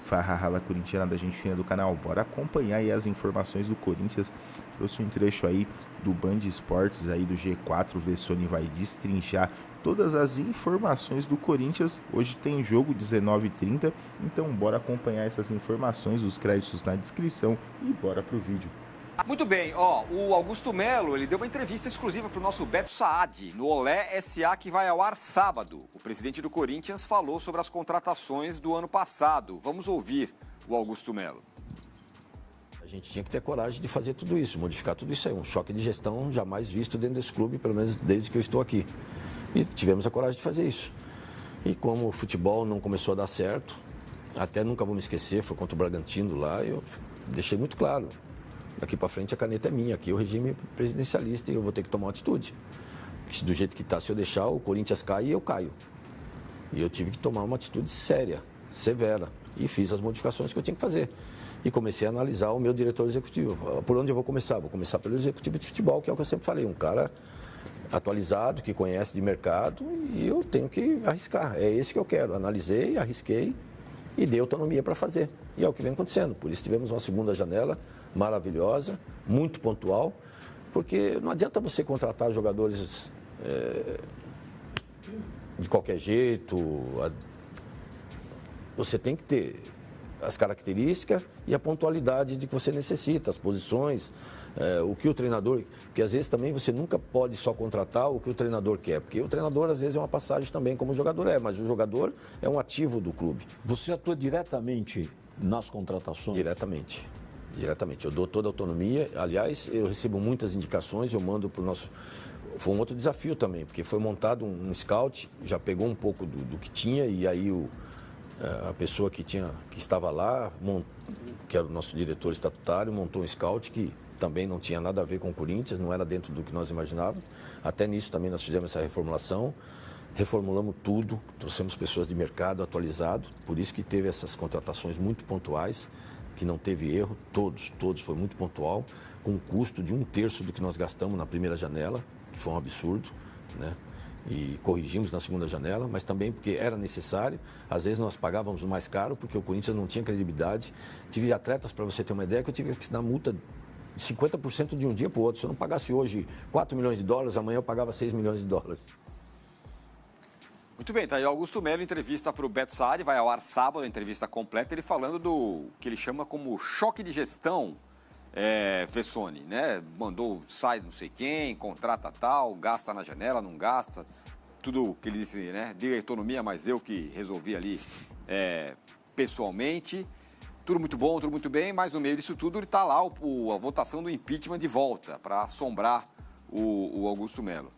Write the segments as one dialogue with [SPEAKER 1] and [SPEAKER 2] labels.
[SPEAKER 1] farrala corintiana da gente fina do canal. Bora acompanhar aí as informações do Corinthians. Trouxe um trecho aí do Band Esportes aí do G4. O Vessone vai destrinchar todas as informações do Corinthians. Hoje tem jogo 19h30, então bora acompanhar essas informações, os créditos na descrição e bora pro vídeo.
[SPEAKER 2] Muito bem, o Augusto Melo, ele deu uma entrevista exclusiva para o nosso Beto Saad, no Olé SA, que vai ao ar sábado. O presidente do Corinthians falou sobre as contratações do ano passado. Vamos ouvir o Augusto Melo.
[SPEAKER 3] A gente tinha que ter coragem de fazer tudo isso, modificar tudo isso aí. Um choque de gestão jamais visto dentro desse clube, pelo menos desde que eu estou aqui. E tivemos a coragem de fazer isso. E como o futebol não começou a dar certo, até nunca vou me esquecer, foi contra o Bragantino lá, eu deixei muito claro. Daqui para frente a caneta é minha, aqui é o regime presidencialista e eu vou ter que tomar uma atitude. Do jeito que está, se eu deixar, o Corinthians cai e eu caio. E eu tive que tomar uma atitude séria, severa, e fiz as modificações que eu tinha que fazer. E comecei a analisar o meu diretor executivo. Por onde eu vou começar? Vou começar pelo executivo de futebol, que é o que eu sempre falei, um cara atualizado, que conhece de mercado, e eu tenho que arriscar. É esse que eu quero. Analisei, arrisquei e dei autonomia para fazer. E é o que vem acontecendo. Por isso tivemos uma segunda janela maravilhosa, muito pontual, porque não adianta você contratar jogadores de qualquer jeito. Você tem que ter as características e a pontualidade de que você necessita, as posições, o que o treinador... Porque às vezes também você nunca pode só contratar o que o treinador quer, porque o treinador às vezes é uma passagem também, como o jogador mas o jogador é um ativo do clube.
[SPEAKER 4] Você atua diretamente nas contratações?
[SPEAKER 3] Diretamente. Eu dou toda a autonomia. Aliás, eu recebo muitas indicações, eu mando para o nosso... Foi um outro desafio também, porque foi montado um scout, já pegou um pouco do que tinha, e aí a pessoa que estava lá, que era o nosso diretor estatutário, montou um scout que também não tinha nada a ver com o Corinthians, não era dentro do que nós imaginávamos. Até nisso também nós fizemos essa reformulação, reformulamos tudo, trouxemos pessoas de mercado atualizado, por isso que teve essas contratações muito pontuais, que não teve erro, todos, foi muito pontual, com um custo de 1/3 do que nós gastamos na primeira janela, que foi um absurdo, né? E corrigimos na segunda janela, mas também porque era necessário. Às vezes nós pagávamos mais caro, porque o Corinthians não tinha credibilidade. Tive atletas, para você ter uma ideia, que eu tive que assinar multa de 50% de um dia para o outro. Se eu não pagasse hoje $4 milhões, amanhã eu pagava $6 milhões.
[SPEAKER 2] Muito bem, tá aí o Augusto Melo, entrevista para o Beto Saad, vai ao ar sábado, a entrevista completa, ele falando do que ele chama como choque de gestão, Vessone, né? Mandou, sai não sei quem, contrata tal, gasta na janela, não gasta, tudo que ele disse, né? Deu autonomia, mas eu que resolvi ali pessoalmente. Tudo muito bom, tudo muito bem, mas no meio disso tudo ele está lá, a votação do impeachment de volta, para assombrar o Augusto Melo.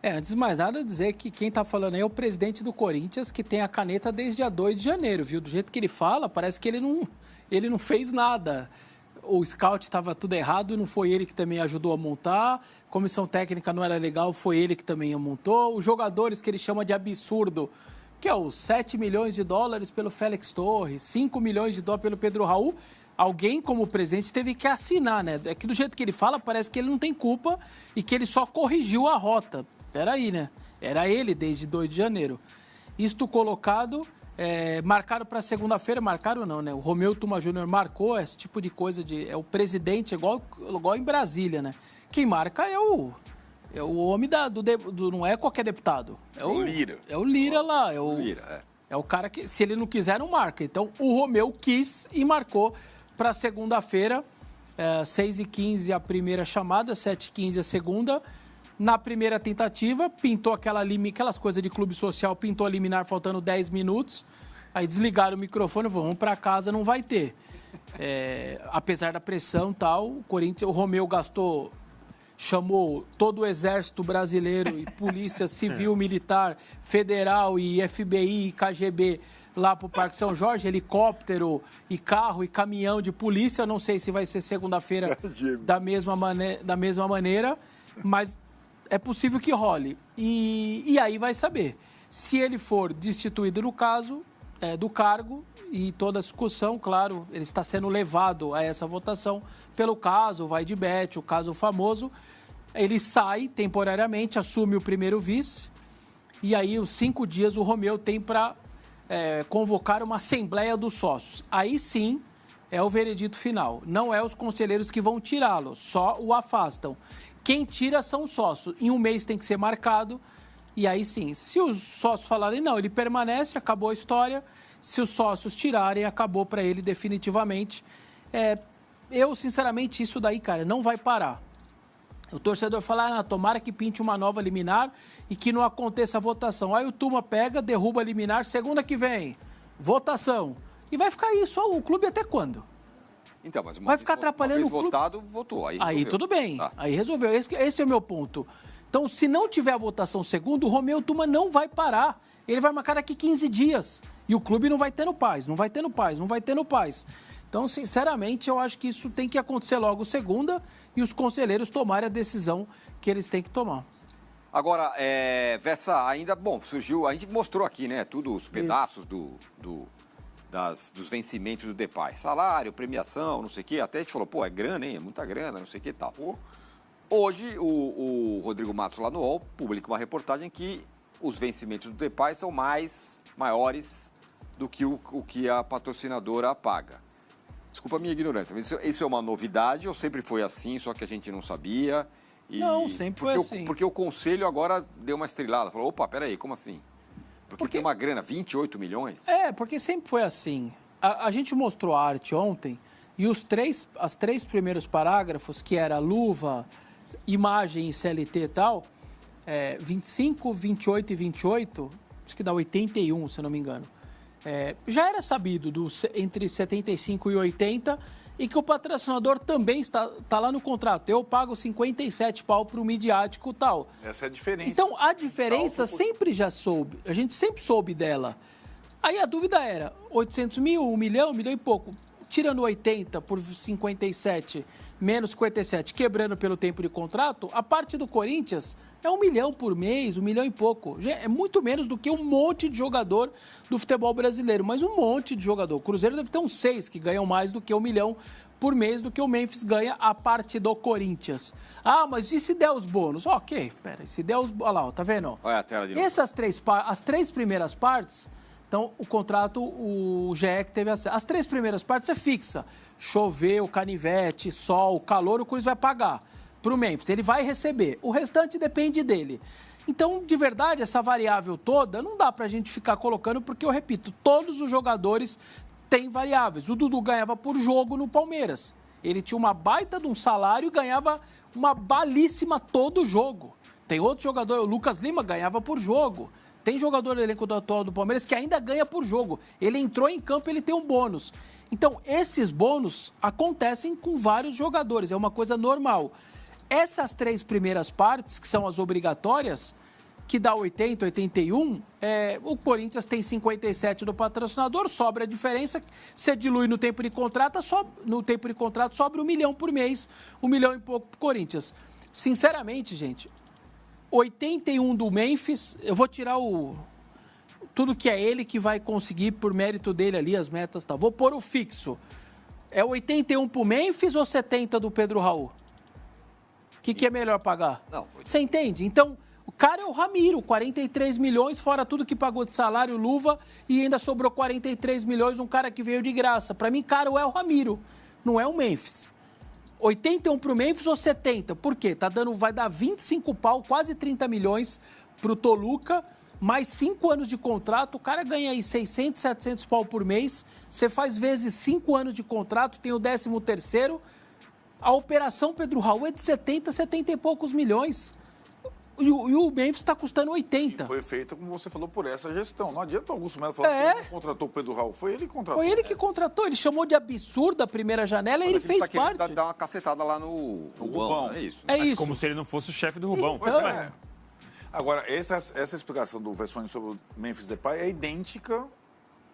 [SPEAKER 5] Antes de mais nada, dizer que quem está falando aí é o presidente do Corinthians, que tem a caneta desde a 2 de janeiro, viu? Do jeito que ele fala, parece que ele não fez nada. O scout estava tudo errado, não foi ele que também ajudou a montar. Comissão técnica não era legal, foi ele que também montou. Os jogadores que ele chama de absurdo, que é os $7 milhões pelo Félix Torres, $5 milhões pelo Pedro Raul. Alguém, como presidente, teve que assinar, né? É que do jeito que ele fala, parece que ele não tem culpa e que ele só corrigiu a rota. Peraí, né? Era ele desde 2 de janeiro. Isto colocado, marcaram para segunda-feira, marcaram não, né? O Romeu Tuma Júnior marcou esse tipo de coisa, é o presidente, igual em Brasília, né? Quem marca é o homem não é qualquer deputado. É o Lira. É o Lira lá. É o cara que, se ele não quiser, não marca. Então, o Romeu quis e marcou para segunda-feira, 6h15 a primeira chamada, 7h15 a segunda. Na primeira tentativa, pintou aquelas coisas de clube social, pintou a liminar faltando 10 minutos. Aí desligaram o microfone, vamos para casa, não vai ter. Apesar da pressão e tal, o Romeu chamou todo o exército brasileiro e polícia civil, militar, federal e FBI e KGB lá para o Parque São Jorge, helicóptero e carro e caminhão de polícia. Não sei se vai ser segunda-feira da mesma maneira, mas é possível que role. E aí vai saber. Se ele for destituído no caso do cargo e toda a discussão, claro, ele está sendo levado a essa votação pelo caso, vai de bet, o caso famoso, ele sai temporariamente, assume o primeiro vice, e aí os 5 dias o Romeu tem para convocar uma assembleia dos sócios. Aí sim é o veredito final. Não é os conselheiros que vão tirá-lo, só o afastam. Quem tira são os sócios. Em um mês tem que ser marcado. E aí sim, se os sócios falarem não, ele permanece, acabou a história. Se os sócios tirarem, acabou para ele definitivamente. Eu, sinceramente, isso daí, cara, não vai parar. O torcedor fala, tomara que pinte uma nova liminar e que não aconteça a votação. Aí o Tuma pega, derruba a liminar, segunda que vem, votação. E vai ficar isso, o clube até quando?
[SPEAKER 2] Então, mas
[SPEAKER 5] vai ficar atrapalhando o clube.
[SPEAKER 2] Votado, votou.
[SPEAKER 5] Aí tudo bem, aí resolveu. Esse é o meu ponto. Então, se não tiver a votação segundo, o Romeu Tuma não vai parar. Ele vai marcar daqui 15 dias. E o clube não vai tendo paz, não vai tendo paz. Então, sinceramente, eu acho que isso tem que acontecer logo segunda e os conselheiros tomarem a decisão que eles têm que tomar.
[SPEAKER 2] Agora, Vessa, ainda, surgiu, a gente mostrou aqui, né, tudo, os pedaços dos vencimentos do Depay. Salário, premiação, não sei o quê. Até a gente falou, é grana, hein? É muita grana, não sei o que e tal. Hoje, o Rodrigo Matos, lá no UOL, publica uma reportagem que os vencimentos do Depay são maiores do que o que a patrocinadora paga. Desculpa a minha ignorância, mas isso é uma novidade ou sempre foi assim, só que a gente não sabia?
[SPEAKER 5] Não, sempre foi assim.
[SPEAKER 2] Porque o conselho agora deu uma estrelada, falou, peraí, como assim? Porque tem uma grana, 28 milhões?
[SPEAKER 5] Porque sempre foi assim. A gente mostrou a arte ontem e os três primeiros parágrafos, que era luva, imagem e CLT e tal, 25, 28 e 28, acho que dá 81, se eu não me engano. Já era sabido entre 75 e 80 e que o patrocinador também está lá no contrato. Eu pago 57 pau para o midiático e tal.
[SPEAKER 6] Essa é a diferença.
[SPEAKER 5] Então, a diferença a gente sempre soube dela. Aí a dúvida era, 800 mil, 1 milhão e pouco. Tirando 80 por 57, menos 57, quebrando pelo tempo de contrato, a parte do Corinthians é 1 milhão por mês, 1 milhão e pouco. É muito menos do que um monte de jogador do futebol brasileiro, mas um monte de jogador. O Cruzeiro deve ter uns 6 que ganham mais do que 1 milhão por mês do que o Memphis ganha a parte do Corinthians. Mas e se der os bônus? Ok, se der os... Olha lá, tá vendo?
[SPEAKER 2] Olha a tela de novo.
[SPEAKER 5] As 3 primeiras partes, então o contrato, o GE que teve acesso. As 3 primeiras partes é fixa. Choveu, canivete, sol, calor, o Corinthians vai pagar para o Memphis. Ele vai receber. O restante depende dele. Então, de verdade, essa variável toda não dá para a gente ficar colocando, porque, eu repito, todos os jogadores têm variáveis. O Dudu ganhava por jogo no Palmeiras. Ele tinha uma baita de um salário e ganhava uma balíssima todo jogo. Tem outro jogador, o Lucas Lima, ganhava por jogo. Tem jogador do elenco atual do Palmeiras que ainda ganha por jogo. Ele entrou em campo, ele tem um bônus. Então, esses bônus acontecem com vários jogadores, é uma coisa normal. Essas 3 primeiras partes, que são as obrigatórias, que dá 80, 81, o Corinthians tem 57 do patrocinador, sobra a diferença, você dilui no tempo de contrato, sobra 1 milhão por mês, 1 milhão e pouco pro Corinthians. Sinceramente, gente, 81 do Memphis, eu vou tirar tudo que é ele que vai conseguir por mérito dele ali, as metas, tá? Vou pôr o fixo. É 81 pro Memphis ou 70 do Pedro Raul? O que é melhor pagar?
[SPEAKER 2] Não.
[SPEAKER 5] Você entende? Então, o cara é o Ramiro, 43 milhões, fora tudo que pagou de salário, luva, e ainda sobrou 43 milhões, um cara que veio de graça. Para mim, caro é o Ramiro, não é o Memphis. 81 pro Memphis ou 70? Por quê? Vai dar 25 pau, quase 30 milhões pro Toluca, mais 5 anos de contrato, o cara ganha aí 600, 700 pau por mês, você faz vezes 5 anos de contrato, tem o 13º, a operação Pedro Raul é de 70, 70 e poucos milhões. E o Memphis está custando 80.
[SPEAKER 6] E foi feito, como você falou, por essa gestão. Não adianta o Augusto Melo falar que ele não contratou o Pedro Raul. Foi ele que contratou.
[SPEAKER 5] Foi ele que contratou. Ele chamou de absurda a primeira janela e ele fez parte.
[SPEAKER 2] Dar uma cacetada lá no Rubão. É isso.
[SPEAKER 5] É isso.
[SPEAKER 7] Como se ele não fosse o chefe do Rubão.
[SPEAKER 6] Pois é. Agora, essa explicação do Vessone sobre o Memphis Depay é idêntica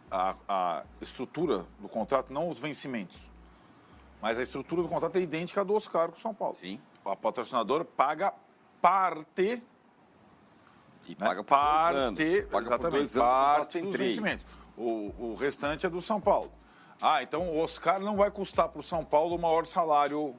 [SPEAKER 6] à estrutura do contrato, não os vencimentos. Mas a estrutura do contrato é idêntica à do Oscar com o São Paulo.
[SPEAKER 2] Sim.
[SPEAKER 6] A patrocinadora paga parte...
[SPEAKER 2] E paga por 2 anos.
[SPEAKER 6] Paga
[SPEAKER 2] exatamente,
[SPEAKER 6] por 2 anos, parte dos vencimentos. O restante é do São Paulo. Então o Oscar não vai custar para o São Paulo o maior salário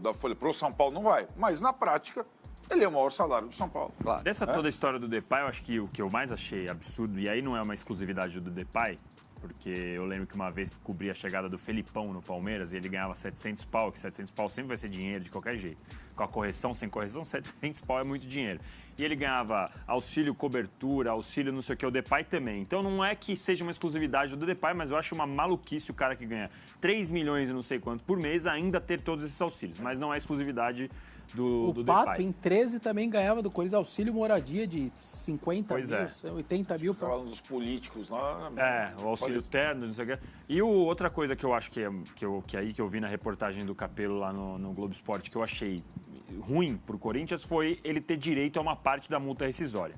[SPEAKER 6] da Folha. Para o São Paulo não vai. Mas na prática ele é o maior salário do São Paulo.
[SPEAKER 2] Claro.
[SPEAKER 7] Dessa toda a história do Depay, eu acho que o que eu mais achei absurdo, e aí não é uma exclusividade do Depay, porque eu lembro que uma vez cobri a chegada do Felipão no Palmeiras e ele ganhava 700 pau, que 700 pau sempre vai ser dinheiro de qualquer jeito. Com a correção, sem correção, 700 pau é muito dinheiro. E ele ganhava auxílio cobertura, auxílio não sei o que, o Depay também. Então não é que seja uma exclusividade do Depay, mas eu acho uma maluquice o cara que ganha 3 milhões e não sei quanto por mês ainda ter todos esses auxílios. Mas não é exclusividade do
[SPEAKER 5] Pato,
[SPEAKER 7] Depay.
[SPEAKER 5] em 13, também ganhava do Corinthians auxílio moradia de 50
[SPEAKER 7] Pois
[SPEAKER 5] mil,
[SPEAKER 7] é.
[SPEAKER 5] 80 mil.
[SPEAKER 6] Falando dos políticos lá.
[SPEAKER 7] O auxílio terno, não sei o quê. E outra coisa que eu acho que eu vi na reportagem do Capello lá no Globo Esporte, que eu achei ruim pro Corinthians, foi ele ter direito a uma parte da multa rescisória.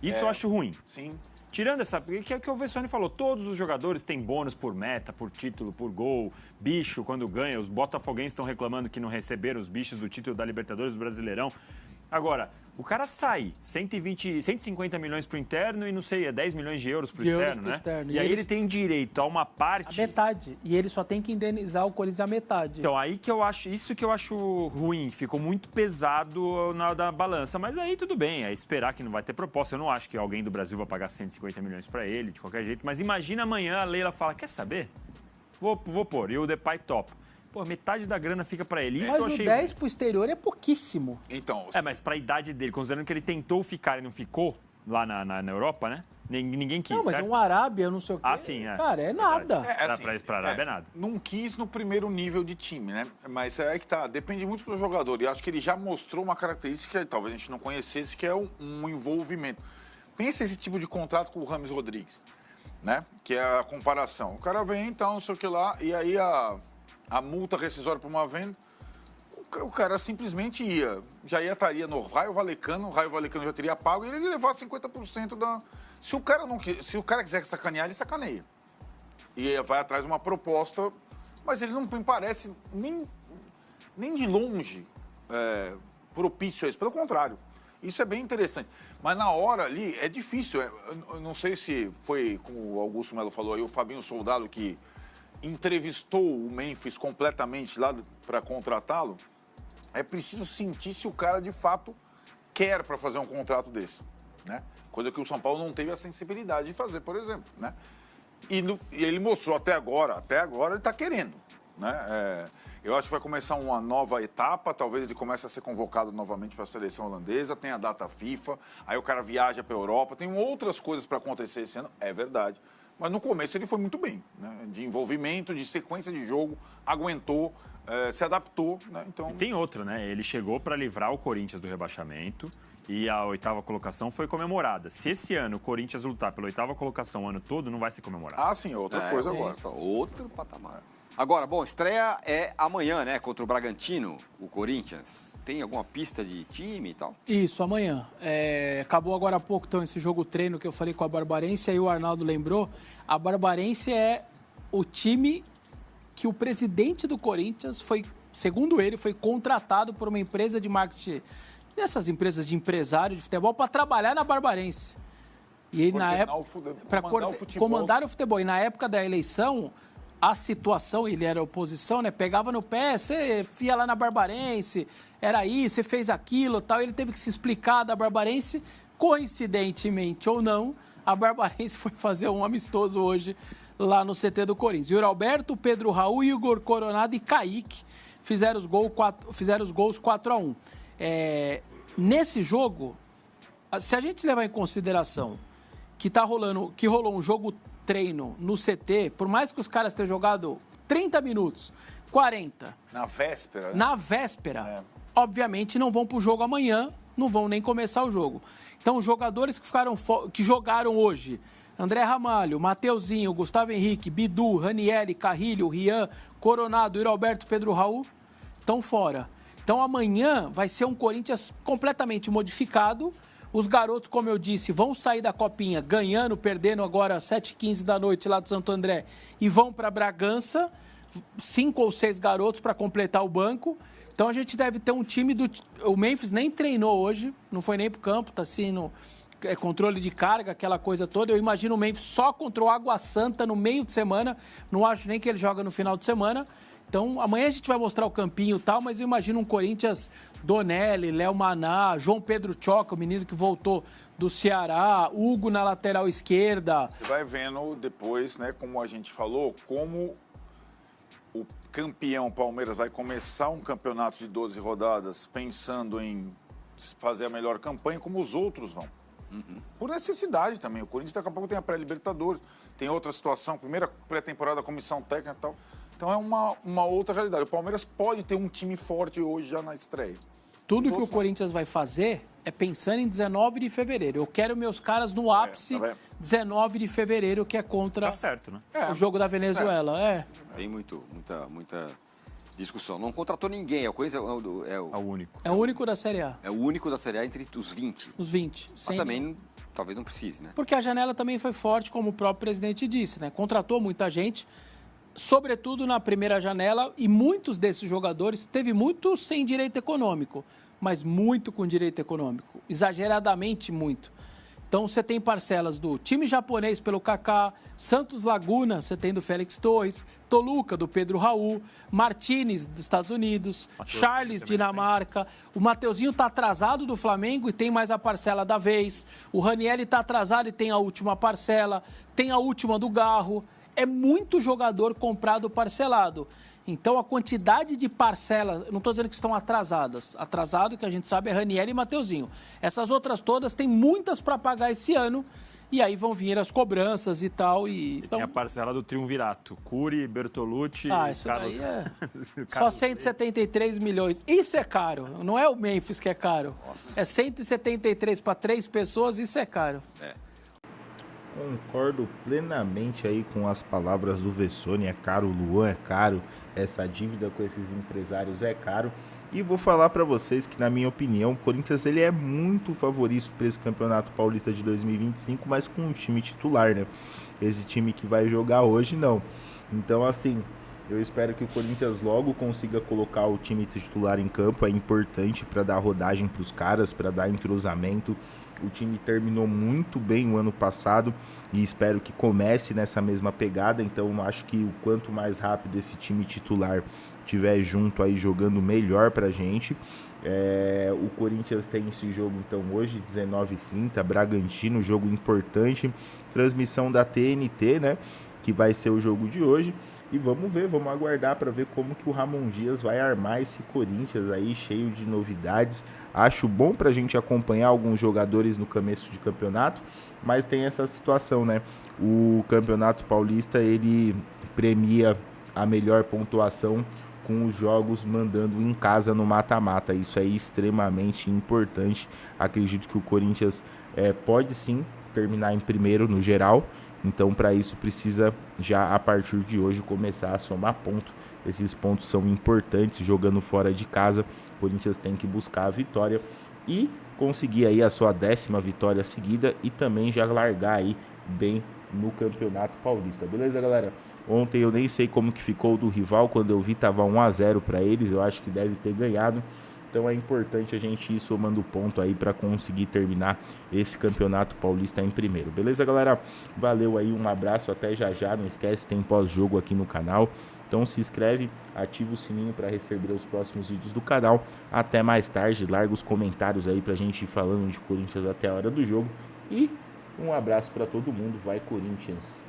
[SPEAKER 7] Isso eu acho ruim.
[SPEAKER 6] Sim.
[SPEAKER 7] Tirando essa... Que é o que o Vessone falou, todos os jogadores têm bônus por meta, por título, por gol, bicho quando ganha. Os botafoguenses estão reclamando que não receberam os bichos do título da Libertadores do Brasileirão. Agora, o cara sai 150 milhões pro interno e não sei, 10 milhões de euros pro externo, né? E aí ele tem direito a uma parte...
[SPEAKER 5] A metade. E ele só tem que indenizar o Corinthians a metade.
[SPEAKER 7] Então, aí que eu acho... Isso que eu acho ruim. Ficou muito pesado na balança. Mas aí tudo bem. É esperar que não vai ter proposta. Eu não acho que alguém do Brasil vai pagar 150 milhões pra ele, de qualquer jeito. Mas imagina amanhã a Leila fala, quer saber? Vou pôr. E o Depay top. Pô, metade da grana fica pra ele. Isso
[SPEAKER 5] mas
[SPEAKER 7] eu achei...
[SPEAKER 5] o 10 pro exterior é pouquíssimo.
[SPEAKER 6] Então...
[SPEAKER 7] mas pra idade dele, considerando que ele tentou ficar e não ficou lá na Europa, né? Ninguém quis,
[SPEAKER 5] Não, mas
[SPEAKER 7] certo?
[SPEAKER 5] um Arábia, não sei o quê.
[SPEAKER 7] Ah, sim, é.
[SPEAKER 5] Cara, é nada.
[SPEAKER 7] Pra Arábia é nada.
[SPEAKER 6] Não quis no primeiro nível de time, né? Mas é que tá, depende muito do jogador. E acho que ele já mostrou uma característica que talvez a gente não conhecesse, que é um envolvimento. Pensa esse tipo de contrato com o Rames Rodrigues, né? Que é a comparação. O cara vem, então, não sei o que lá, e aí a multa rescisória por uma venda, o cara simplesmente já estaria no Raio Valecano, o Raio Valecano já teria pago e ele ia levar 50% da... Se o cara quiser sacanear, ele sacaneia. E vai atrás de uma proposta, mas ele não me parece nem de longe propício a isso, pelo contrário. Isso é bem interessante. Mas na hora ali é difícil. Eu não sei se foi, como o Augusto Melo falou aí, o Fabinho Soldado que entrevistou o Memphis completamente lá para contratá-lo. É preciso sentir se o cara de fato quer para fazer um contrato desse, né? Coisa que o São Paulo não teve a sensibilidade de fazer, por exemplo, né? E ele mostrou até agora ele está querendo, né? Eu acho que vai começar uma nova etapa, talvez ele comece a ser convocado novamente para a seleção holandesa, tem a data FIFA, aí o cara viaja para a Europa, tem outras coisas para acontecer esse ano, é verdade. Mas no começo ele foi muito bem, né? De envolvimento, de sequência de jogo, aguentou, se adaptou, né? Então...
[SPEAKER 7] E tem outro, né? Ele chegou para livrar o Corinthians do rebaixamento e a 8ª colocação foi comemorada. Se esse ano o Corinthians lutar pela 8ª colocação o ano todo, não vai ser comemorado.
[SPEAKER 6] Ah, sim, outra coisa agora.
[SPEAKER 2] Outro patamar. Agora, bom, estreia é amanhã, né? Contra o Bragantino, o Corinthians. Tem alguma pista de time e tal?
[SPEAKER 5] Isso, amanhã. Acabou agora há pouco, então, esse jogo treino que eu falei com a Barbarense, aí o Arnaldo lembrou. A Barbarense é o time que o presidente do Corinthians foi, segundo ele, foi contratado por uma empresa de marketing, dessas empresas de empresário de futebol, para trabalhar na Barbarense. E ele, na época, para comandar o futebol. E na época da eleição, a situação, ele era oposição, né? Pegava no pé, você ia lá na Barbarense, era isso, você fez aquilo, tal. Ele teve que se explicar da Barbarense, coincidentemente ou não, a Barbarense foi fazer um amistoso hoje lá no CT do Corinthians. Yuri Alberto, Pedro Raul, Igor Coronado e Kaique fizeram os gols 4-1. Nesse jogo, se a gente levar em consideração que rolou um jogo treino no CT, por mais que os caras tenham jogado 30 minutos, 40...
[SPEAKER 6] Na véspera?
[SPEAKER 5] Na véspera. Obviamente não vão para o jogo amanhã, não vão nem começar o jogo. Então, os jogadores que jogaram hoje, André Ramalho, Mateuzinho, Gustavo Henrique, Bidu, Ranieri, Carrilho, Rian, Coronado, Yuri Alberto, Pedro Raul, estão fora. Então, amanhã vai ser um Corinthians completamente modificado. Os garotos, como eu disse, vão sair da Copinha ganhando, perdendo agora às 7h15 da noite lá de Santo André e vão para Bragança, 5 ou 6 garotos para completar o banco. Então a gente deve ter um time O Memphis nem treinou hoje, não foi nem pro campo, tá assim controle de carga, aquela coisa toda. Eu imagino o Memphis só contra o Água Santa no meio de semana. Não acho nem que ele joga no final de semana. Então, amanhã a gente vai mostrar o campinho e tal, mas eu imagino um Corinthians, Donelli, Léo Maná, João Pedro Choca, o menino que voltou do Ceará, Hugo na lateral esquerda.
[SPEAKER 6] Você vai vendo depois, né, como a gente falou, como o campeão Palmeiras vai começar um campeonato de 12 rodadas pensando em fazer a melhor campanha, como os outros vão. Por necessidade também. O Corinthians daqui a pouco tem a pré-Libertadores, tem outra situação, primeira pré-temporada, comissão técnica e tal. Então é uma outra realidade. O Palmeiras pode ter um time forte hoje já na estreia.
[SPEAKER 5] Tudo que o Corinthians vai fazer é pensando em 19 de fevereiro. Eu quero meus caras no ápice 19 de fevereiro, que é contra
[SPEAKER 7] Tá certo, né?
[SPEAKER 5] o jogo da Venezuela.
[SPEAKER 2] Tem muita discussão. Não contratou ninguém. O Corinthians é o único.
[SPEAKER 5] É o único da Série A.
[SPEAKER 2] É o único da Série A entre os 20.
[SPEAKER 5] Os 20.
[SPEAKER 2] Mas também talvez não precise, né?
[SPEAKER 5] Porque a janela também foi forte, como o próprio presidente disse, né? Contratou muita gente, sobretudo na primeira janela, e muitos desses jogadores, teve muito sem direito econômico, mas muito com direito econômico, exageradamente muito. Então você tem parcelas do time japonês pelo Kaká, Santos Laguna, você tem do Félix Torres, Toluca do Pedro Raul, Martínez dos Estados Unidos, Charles Dinamarca, o Mateuzinho está atrasado do Flamengo e tem mais a parcela da vez, o Ranieri está atrasado e tem a última parcela, tem a última do Garro. É muito jogador comprado parcelado. Então, a quantidade de parcelas, não estou dizendo que estão atrasadas. Atrasado, que a gente sabe, é Ranieri e Mateuzinho. Essas outras todas, tem muitas para pagar esse ano. E aí vão vir as cobranças e tal.
[SPEAKER 7] Tem a parcela do triunvirato. Curi, Bertolucci,
[SPEAKER 5] isso
[SPEAKER 7] Carlos...
[SPEAKER 5] daí só 173 milhões. Isso é caro. Não é o Memphis que é caro. Nossa. É 173 para 3 pessoas, isso é caro.
[SPEAKER 1] Concordo plenamente aí com as palavras do Vessone. É caro, o Luan é caro, essa dívida com esses empresários é caro. E vou falar para vocês que, na minha opinião, o Corinthians ele é muito favorito para esse Campeonato Paulista de 2025, mas com um time titular, né? Esse time que vai jogar hoje, não. Então, assim, eu espero que o Corinthians logo consiga colocar o time titular em campo. É importante para dar rodagem para os caras, para dar entrosamento. O time terminou muito bem o ano passado e espero que comece nessa mesma pegada. Então, acho que o quanto mais rápido esse time titular estiver junto aí jogando, melhor pra gente. O Corinthians tem esse jogo então hoje, 19h30, Bragantino, jogo importante, transmissão da TNT, né, que vai ser o jogo de hoje. E vamos ver, vamos aguardar para ver como que o Ramon Dias vai armar esse Corinthians aí, cheio de novidades. Acho bom para a gente acompanhar alguns jogadores no começo de campeonato, mas tem essa situação, né? O Campeonato Paulista, ele premia a melhor pontuação com os jogos mandando em casa no mata-mata. Isso é extremamente importante. Acredito que o Corinthians pode sim terminar em primeiro no geral. Então, para isso, precisa já a partir de hoje começar a somar ponto. Esses pontos são importantes, jogando fora de casa. O Corinthians tem que buscar a vitória e conseguir aí a sua 10ª vitória seguida e também já largar aí bem no Campeonato Paulista. Beleza, galera? Ontem eu nem sei como que ficou o do rival, quando eu vi tava 1-0 para eles, eu acho que deve ter ganhado. Então é importante a gente ir somando ponto aí para conseguir terminar esse Campeonato Paulista em primeiro. Beleza, galera? Valeu aí, um abraço, até já. Não esquece, tem pós-jogo aqui no canal. Então se inscreve, ativa o sininho para receber os próximos vídeos do canal. Até mais tarde, larga os comentários aí pra gente ir falando de Corinthians até a hora do jogo. E um abraço para todo mundo, vai Corinthians!